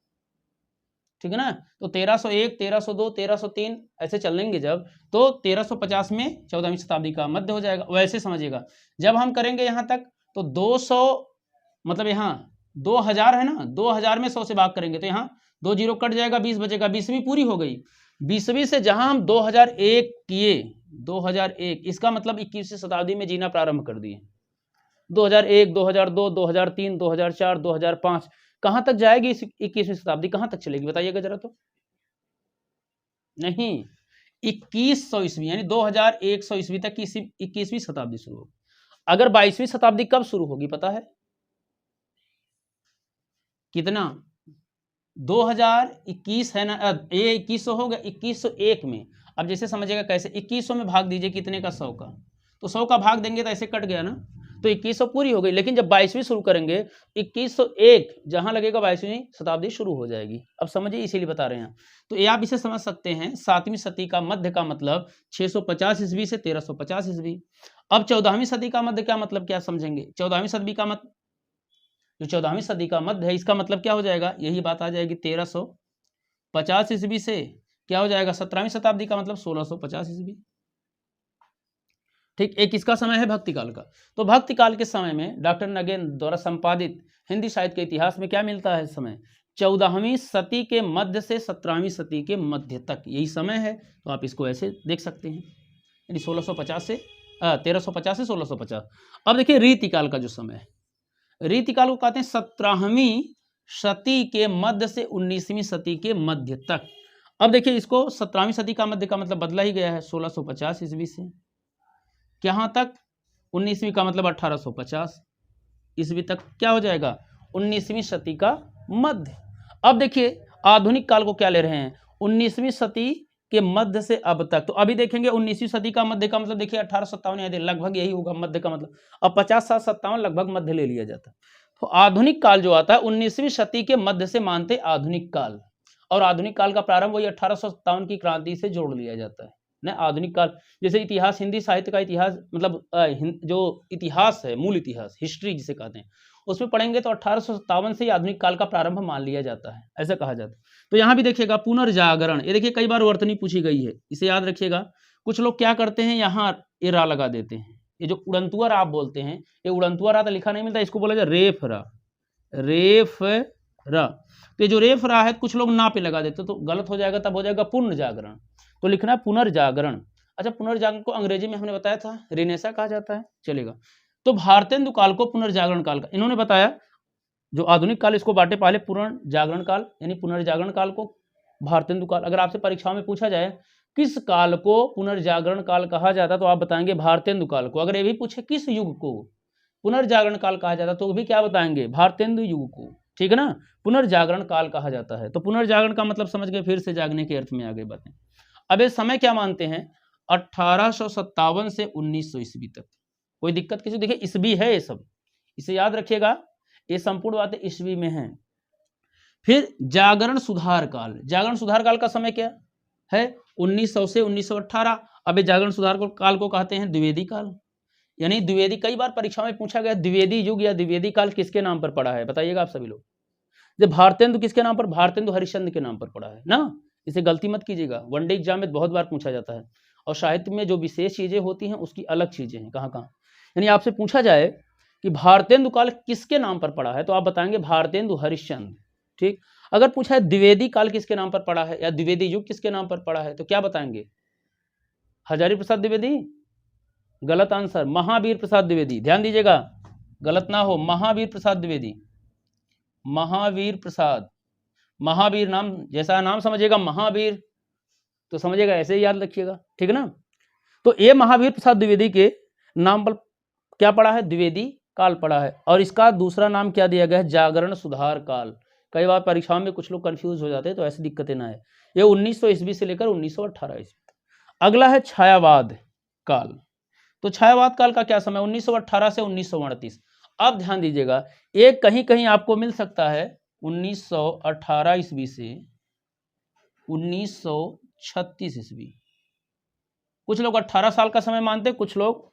ठीक है ना। तो 1301 1302 1303 ऐसे चलेंगे जब, तो 1350 में 14वीं शताब्दी का मध्य हो जाएगा। वैसे समझिएगा जब हम करेंगे यहाँ तक तो 200 मतलब यहाँ 2000 है ना, 2000 में 100 से भाग करेंगे तो यहाँ 2 जीरो कट जाएगा, 20 बचेगा, 20वीं पूरी हो गई। 20वीं से जहां हम 2001 किए, 2001 इसका मतलब 21वीं शताब्दी में जीना प्रारंभ कर दिए। 2001 2002 2003 2004 2005 कहां तक जाएगी 21वीं शताब्दी, कहां तक चलेगी बताइएगा जरा। तो नहीं, 2100 ईस्वी यानी 2100 ईस्वी तक की 21वीं शताब्दी शुरू होगी। अगर 22वीं शताब्दी कब शुरू होगी पता है कितना, 2021 है ना, ये 2100 हो गया, 2101 में। अब जैसे समझिएगा कैसे, 2100 में भाग दीजिए कितने का, 100 का, तो 100 का भाग देंगे तो ऐसे कट गया ना, तो 2100 पूरी हो गई। लेकिन जब 22वीं शुरू करेंगे 2101 जहां लगेगा 22वीं शताब्दी शुरू हो जाएगी। अब समझिए इसीलिए बता रहे हैं। तो ये आप इसे समझ सकते हैं 7वीं सदी का मध्य का मतलब 650 ईस्वी से 1350 ईस्वी। अब 14वीं सदी का मध्य क्या मतलब, क्या समझेंगे, 14वीं सदी का मध्य, जो 14वीं सदी का मध्य है इसका मतलब क्या हो जाएगा, यही बात आ जाएगी 1350 ईस्वी से क्या हो जाएगा 17वीं शताब्दी का मतलब 1650 ईस्वी। ठीक, एक इसका समय है भक्ति काल का। तो भक्ति काल के समय में डॉक्टर नगेंद्र द्वारा संपादित हिंदी साहित्य के इतिहास में क्या मिलता है समय, 14वीं सदी के मध्य से 17वीं सदी के मध्य तक यही समय है। तो आप इसको ऐसे देख सकते हैं, यानी 1650 से 1350 से 1650। अब देखिए रीतिकाल का जो समय है, रीतिकाल को कहते हैं 17वीं सदी के मध्य से 19वीं सदी के मध्य तक। अब देखिए इसको 17वीं सदी का मध्य का मतलब बदला ही गया है 1650 ईस्वी से कहां तक, 19वीं का मतलब 1850 ईस्वी तक क्या हो जाएगा 19वीं सदी का मध्य। अब देखिए आधुनिक काल को क्या ले रहे हैं, 19वीं सदी के मध्य से अब तक। तो अभी देखेंगे 19वीं सदी का मध्य का मतलब देखिए 1857 लगभग यही होगा मध्य का मतलब। अब 50 60 57 लगभग मध्य ले लिया जाता है। तो आधुनिक काल जो आता है 19वीं सदी के मध्य से मानते आधुनिक काल, और आधुनिक काल का प्रारंभ वही 1857 की क्रांति से जोड़ लिया जाता है ना। आधुनिक काल जैसे इतिहास, हिंदी साहित्य का इतिहास मतलब जो इतिहास है, मूल इतिहास, हिस्ट्री जिसे कहते हैं, उसमें पढ़ेंगे तो 1857 से ही आधुनिक काल का प्रारंभ मान लिया जाता है, ऐसा कहा जाता है। तो यहाँ भी देखिएगा पुनर्जागरण, ये देखिए कई बार वर्तनी पूछी गई है, इसे याद रखिएगा। कुछ लोग क्या करते हैं यहाँ ये रा लगा देते हैं, ये जो उड़ंतुआ रा आप बोलते हैं, ये उड़ंतुआ रा तो लिखा नहीं मिलता, इसको बोला जाए रेफ रा, रेफ रा। तो ये जो रेफ रा है कुछ लोग ना पे लगा देते तो गलत हो जाएगा, तब हो जाएगा पुनर्जागरण। तो लिखना है पुनर्जागरण। अच्छा, पुनर्जागरण को अंग्रेजी में हमने बताया था रिनेसा कहा जाता है, चलेगा। तो भारतेंदु काल को पुनर्जागरण काल का इन्होंने बताया, जो आधुनिक काल इसको बांटे पहले पुनर्जागरण काल यानी पुनर्जागरण काल को भारतेंदु काल। अगर आपसे परीक्षाओं में पूछा जाए किस काल को पुनर्जागरण काल कहा जाता तो आप बताएंगे भारतेंदु काल को। अगर ये भी पूछे किस युग को पुनर्जागरण काल कहा जाता तो भी क्या बताएंगे, भारतेंदु युग को, ठीक है ना, पुनर्जागरण काल कहा जाता है। तो पुनर्जागरण का मतलब समझ गए, फिर से जागने के अर्थ में आगे बातें। अब ये समय क्या मानते हैं 1857 से 1900 ईस्वी तक। कोई दिक्कत किसी, देखिए ईस्वी है ये सब, इसे याद रखिएगा, ये संपूर्ण बातें ईस्वी में हैं। फिर जागरण सुधार काल, जागरण सुधार काल का समय क्या है 1900 से 1918। अब जागरण सुधार काल को कहते हैं द्विवेदी काल, यानी द्विवेदी, कई बार परीक्षा में पूछा गया द्विवेदी युग या द्विवेदी काल किसके नाम पर पड़ा है, बताइएगा आप सभी लोग। जब भारतेंदु किसके नाम पर, भारतेंदु हरिश्चंद्र के नाम पर पड़ा है ना, इसे गलती मत कीजिएगा, वनडे एग्जाम में बहुत बार पूछा जाता है। और साहित्य में जो विशेष चीजें होती हैं उसकी अलग चीजें हैं, कहाँ कहाँ। यानी आपसे पूछा जाए कि भारतेंदु काल किसके नाम पर पड़ा है, तो आप बताएंगे भारतेंदु हरिश्चंद्र। ठीक। अगर पूछा है द्विवेदी काल किसके नाम पर पड़ा है या द्विवेदी युग किसके नाम पर पड़ा है, तो क्या बताएंगे, हजारी प्रसाद द्विवेदी। गलत आंसर, महावीर प्रसाद द्विवेदी। ध्यान दीजिएगा, गलत ना हो, महावीर प्रसाद द्विवेदी। महावीर प्रसाद, महावीर नाम जैसा नाम समझिएगा महावीर, तो समझिएगा ऐसे ही याद रखिएगा, ठीक है ना। तो ये महावीर प्रसाद द्विवेदी के नाम पर क्या पड़ा है, द्विवेदी काल पड़ा है। और इसका दूसरा नाम क्या दिया गया है, जागरण सुधार काल। कई बार परीक्षाओं में कुछ लोग कंफ्यूज हो जाते हैं, तो ऐसी दिक्कतें ना है। ये 1900 ईस्वी से लेकर 1918 ईस्वी। अगला है छायावाद काल। तो छायावाद काल का क्या समय, 1918 से 1938। अब ध्यान दीजिएगा, एक कहीं कहीं आपको मिल सकता है 1918 ईस्वी से 1936 ईस्वी। कुछ लोग 18 साल का समय मानते हैं, कुछ लोग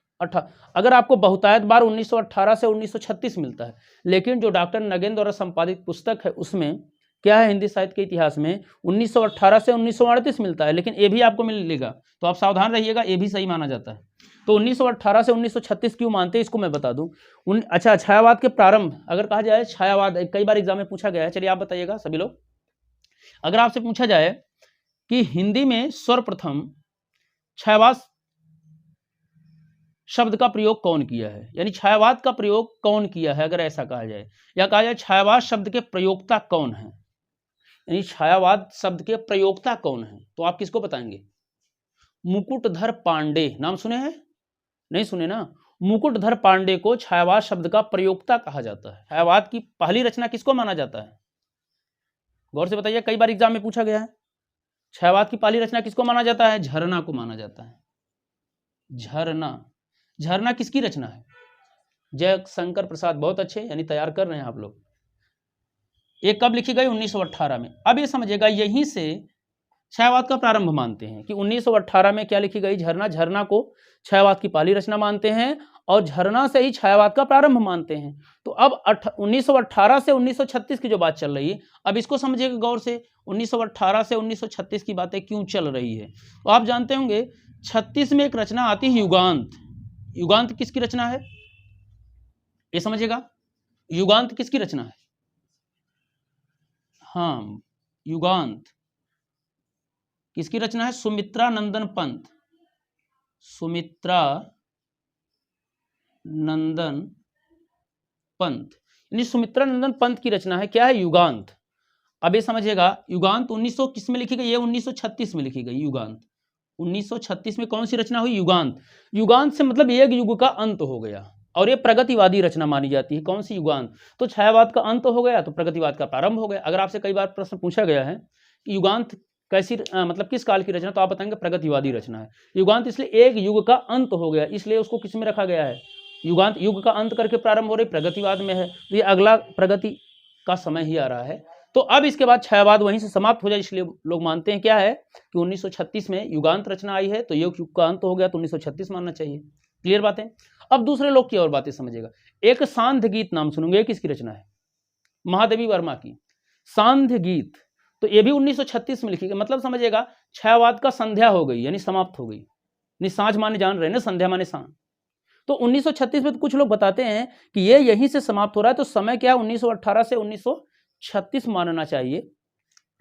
अगर आपको बहुतायत बार 1918 से 1936 मिलता है, लेकिन जो डॉक्टर नगेंद्र द्वारा संपादित पुस्तक है उसमें क्या है, हिंदी साहित्य के इतिहास में 1918 से 1938 मिलता है, लेकिन ये भी आपको मिलेगा, तो आप सावधान रहिएगा, ये भी सही माना जाता है। तो 1918 से 1936 क्यों मानते हैं, इसको मैं बता दूं। अच्छा, छायावाद के प्रारंभ अगर कहा जाए, छायावाद कई बार एग्जाम में पूछा गया है, चलिए आप बताइएगा सभी लोग। अगर आपसे पूछा जाए कि हिंदी में सर्वप्रथम छायावाद शब्द का प्रयोग कौन किया है, यानी छायावाद का प्रयोग कौन किया है, अगर ऐसा कहा जाए, या कहा जाए छायावाद शब्द के प्रयोक्ता कौन है, यानी छायावाद शब्द के प्रयोक्ता कौन है, तो आप किसको बताएंगे, मुकुटधर पांडे। नाम सुने हैं, नहीं सुने ना। मुकुटधर पांडे को छायावाद शब्द का प्रयोक्ता कहा जाता है। छायावाद की पहली रचना किसको माना जाता है, गौर से बताइए, कई बार एग्जाम में पूछा गया है। छायावाद की पहली रचना किसको माना जाता है, झरना को माना जाता है। झरना, झरना किसकी रचना है, जय शंकर प्रसाद, बहुत अच्छे, यानी तैयार कर रहे हैं आप लोग। ये कब लिखी गई, 1918 में। अब ये समझिएगा, यहीं से छायावाद का प्रारंभ मानते हैं कि 1918 में क्या लिखी गई, झरना। झरना को छायावाद की पहली रचना मानते हैं और झरना से ही छायावाद का प्रारंभ मानते हैं। तो अब 1918 से 1936 की जो बात चल रही है, अब इसको समझिएगा गौर से, 1918 से 1936 की बातें क्यों चल रही है। तो आप जानते होंगे 36 में एक रचना आती है युगांत। युगांत किसकी रचना है, ये समझिएगा, युगांत किसकी रचना है, हाँ, युगांत किसकी रचना है, सुमित्रा नंदन पंत। सुमित्रा नंदन पंत, यानी सुमित्रा नंदन पंत की रचना है, क्या है, युगांत। अब ये समझिएगा, युगांत 1900 किस में लिखी गई, ये 1936 में लिखी गई युगांत। 1936 में कौन सी रचना हुई, युगांत। युगांत से मतलब एक युग का अंत हो गया, और ये प्रगतिवादी रचना मानी जाती है, कौन सी, युगांत। तो छायावाद का अंत हो गया तो प्रगतिवाद का प्रारंभ हो गया। अगर आपसे कई बार प्रश्न पूछा गया है कि युगांत कैसी मतलब किस काल की रचना, तो आप बताएंगे प्रगतिवादी रचना है। युगांत इसलिए एक युग का अंत हो गया, इसलिए उसको किस में रखा गया है, युगांत। युग का अंत करके प्रारंभ हो रही, प्रगतिवाद में है, तो ये अगला प्रगति का समय ही आ रहा है। तो अब इसके बाद छायावाद वहीं से समाप्त हो जाए, इसलिए लोग मानते हैं क्या है कि 1936 में युगांत रचना आई है, तो युग का अंत हो गया, तो 1936 मानना चाहिए। क्लियर बात है। अब दूसरे लोग की और बातें समझिएगा। एक सांध्य गीत नाम सुनोगे, ये किसकी रचना है, महादेवी वर्मा की, सांध्य गीत। तो ये भी 1936 में लिखी गई, मतलब समझिएगा छायावाद का संध्या हो गई, यानी समाप्त हो गई। यानी सांझ माने जान रहे ना, संध्या माने सांझ। तो 1936 में तो कुछ लोग बताते हैं कि ये यहीं से समाप्त हो रहा है, तो समय क्या है, 1918 से 1936 मानना चाहिए।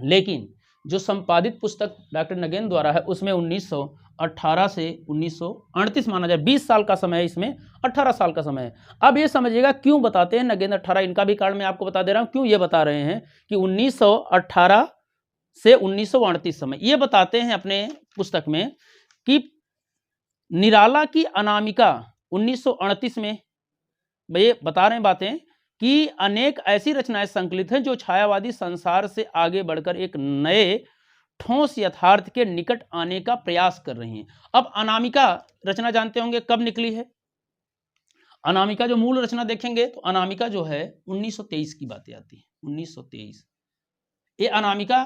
लेकिन जो संपादित पुस्तक डॉक्टर नगेंद्र द्वारा है उसमें 1918 से 1938 माना जाए। 20 साल का समय है, इसमें 18 साल का समय है। अब ये समझिएगा क्यों बताते हैं नगेंद्र 18, इनका भी कारण मैं आपको बता दे रहा हूं क्यों ये बता रहे हैं कि 1918 से 1938 समय। ये बताते हैं अपने पुस्तक में कि निराला की अनामिका 1938 में, ये बता रहे हैं बातें कि अनेक ऐसी रचनाएं संकलित हैं जो छायावादी संसार से आगे बढ़कर एक नए ठोस यथार्थ के निकट आने का प्रयास कर रही हैं। अब अनामिका रचना जानते होंगे कब निकली है। अनामिका जो मूल रचना देखेंगे तो अनामिका जो है 1923 की बातें आती है, 1923 ये अनामिका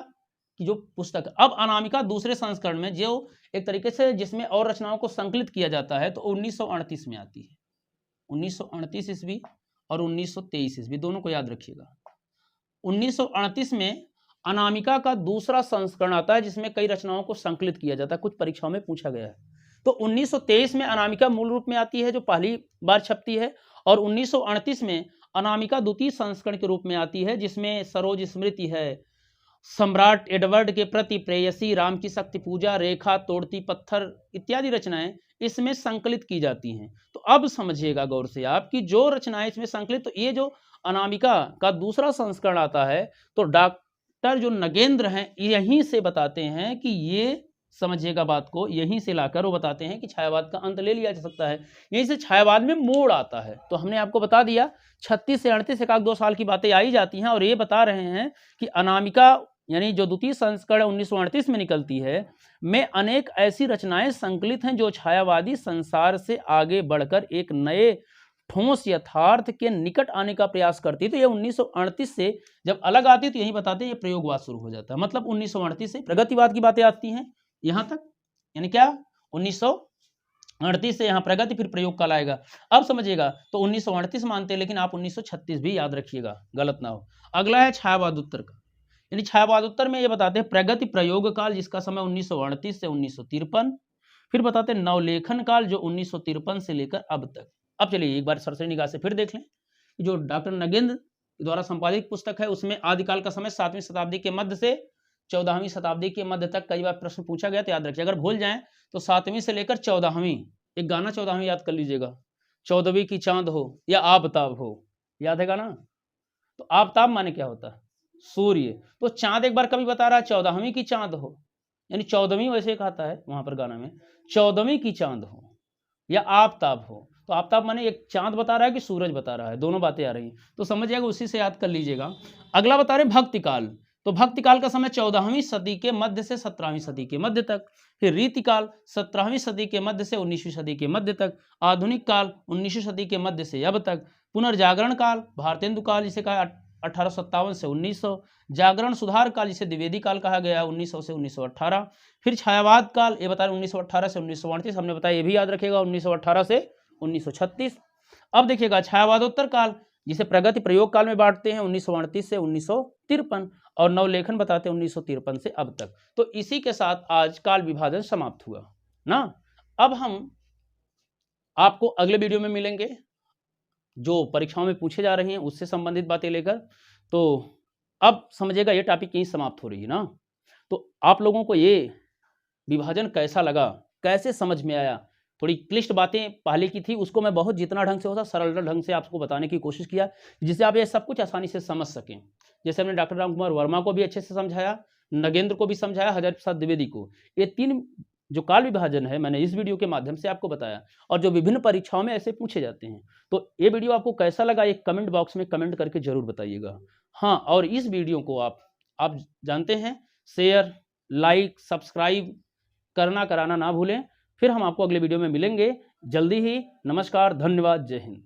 की जो पुस्तक। अब अनामिका दूसरे संस्करण में जो एक तरीके से जिसमें और रचनाओं को संकलित किया जाता है तो 1938 में आती है। 1938 ईस्वी और 1923 ईस्वी दोनों को याद रखिएगा। 1938 में अनामिका का दूसरा संस्करण आता है जिसमें कई रचनाओं को संकलित किया जाता है, कुछ परीक्षाओं में पूछा गया है। तो 1923 में अनामिका मूल रूप में आती है जो पहली बार छपती है, और 1938 में अनामिका द्वितीय संस्करण के रूप में आती है, जिसमें सरोज स्मृति है, सम्राट एडवर्ड के प्रति प्रेयसी, राम की शक्ति पूजा, रेखा, तोड़ती पत्थर इत्यादि रचनाएं इसमें संकलित की जाती हैं। तो अब समझिएगा गौर से आप कि जो रचनाएं इसमें संकलित, तो ये जो अनामिका का दूसरा संस्करण आता है, तो डॉक्टर जो नगेंद्र हैं यहीं से बताते हैं कि ये, समझिएगा बात को, यहीं से लाकर वो बताते हैं कि छायावाद का अंत ले लिया जा सकता है, यहीं से छायावाद में मोड़ आता है। तो हमने आपको बता दिया 36 से 38 एक 2 साल की बातें आई जाती हैं, और ये बता रहे हैं कि अनामिका यानी जो द्वितीय संस्करण 1938 में निकलती है में अनेक ऐसी रचनाएं संकलित हैं जो छायावादी संसार से आगे बढ़कर एक नए ठोस यथार्थ के निकट आने का प्रयास करती। तो ये 1938 से जब अलग आती तो यही बताते हैं ये प्रयोगवाद शुरू हो जाता है। मतलब 1938 से प्रगतिवाद की बातें आती हैं यहां तक, यानी क्या 1938 से यहाँ प्रगति, फिर प्रयोग काल आएगा। अब समझिएगा, तो 1938 मानते हैं, लेकिन आप 1936 भी याद रखिएगा, गलत ना हो। अगला है छायावाद उत्तर का, यानी छायावाद उत्तर में ये बताते हैं प्रगति प्रयोग काल, जिसका समय 1938 से 1953, फिर बताते हैं नवलेखन काल जो 1953 से लेकर अब तक। अब चलिए एक बार सरसरी निगाह से फिर देख लें, जो डॉक्टर नगेंद्र द्वारा संपादित पुस्तक है उसमें आदिकाल का समय 7वीं शताब्दी के मध्य से 14वीं शताब्दी के मध्य तक कई बार प्रश्न पूछा गया, तो याद रखिए। अगर भूल जाएं तो 7वीं से लेकर 14वीं, एक गाना 14वीं याद कर लीजिएगा, 14वीं की चांद हो या आबताब हो, याद है गाना? तो आबताब माने क्या होता है? सूर्य। तो चांद एक बार कभी बता रहा है 14वीं की चांद हो, यानी 14वीं वैसे कहता है वहां पर गाना में, 14वीं की चांद हो या आबताब हो। तो आबताब माने एक चांद बता रहा है कि सूरज बता रहा है, दोनों बातें आ रही हैं, तो समझ जाएगा, उसी से याद कर लीजिएगा। अगला बता रहे भक्ति काल, तो भक्ति काल का समय 14वीं सदी के मध्य से 17वीं सदी के मध्य तक, फिर रीति काल 17वीं सदी के मध्य से 19वीं सदी के मध्य तक, आधुनिक काल 19वीं सदी के मध्य से अब तक, पुनर्जागरण काल भारतेंदु काल जिसे कहा 1857 से 1900, जागरण सुधार काल जिसे द्विवेदी काल कहा गया 1900 से 1918, फिर छायावाद काल ये बता रहे 1918 से 1938, हमने बताया ये भी याद रखेगा 1918 से 1936। अब देखिएगा छायावादोत्तर काल जिसे प्रगति प्रयोग काल में बांटते हैं 1938 से 1953, और नवलेखन बताते हैं 1953 से अब तक। तो इसी के साथ आज काल विभाजन समाप्त हुआ ना। अब हम आपको अगले वीडियो में मिलेंगे जो परीक्षाओं में पूछे जा रही हैं उससे संबंधित बातें लेकर। तो अब समझिएगा ये टॉपिक यहीं समाप्त हो रही है ना। तो आप लोगों को ये विभाजन कैसा लगा, कैसे समझ में आया? थोड़ी क्लिष्ट बातें पहले की थी, उसको मैं बहुत जितना ढंग से होता सरल ढंग से आपको बताने की कोशिश किया, जिससे आप ये सब कुछ आसानी से समझ सकें। जैसे हमने डॉक्टर राम कुमार वर्मा को भी अच्छे से समझाया, नगेंद्र को भी समझाया, हजारी प्रसाद द्विवेदी को। ये 3 जो काल विभाजन है मैंने इस वीडियो के माध्यम से आपको बताया, और जो विभिन्न परीक्षाओं में ऐसे पूछे जाते हैं। तो ये वीडियो आपको कैसा लगा एक कमेंट बॉक्स में कमेंट करके जरूर बताइएगा। हाँ, और इस वीडियो को आप जानते हैं शेयर, लाइक, सब्सक्राइब कराना ना भूलें। फिर हम आपको अगले वीडियो में मिलेंगे जल्दी ही। नमस्कार, धन्यवाद, जय हिंद।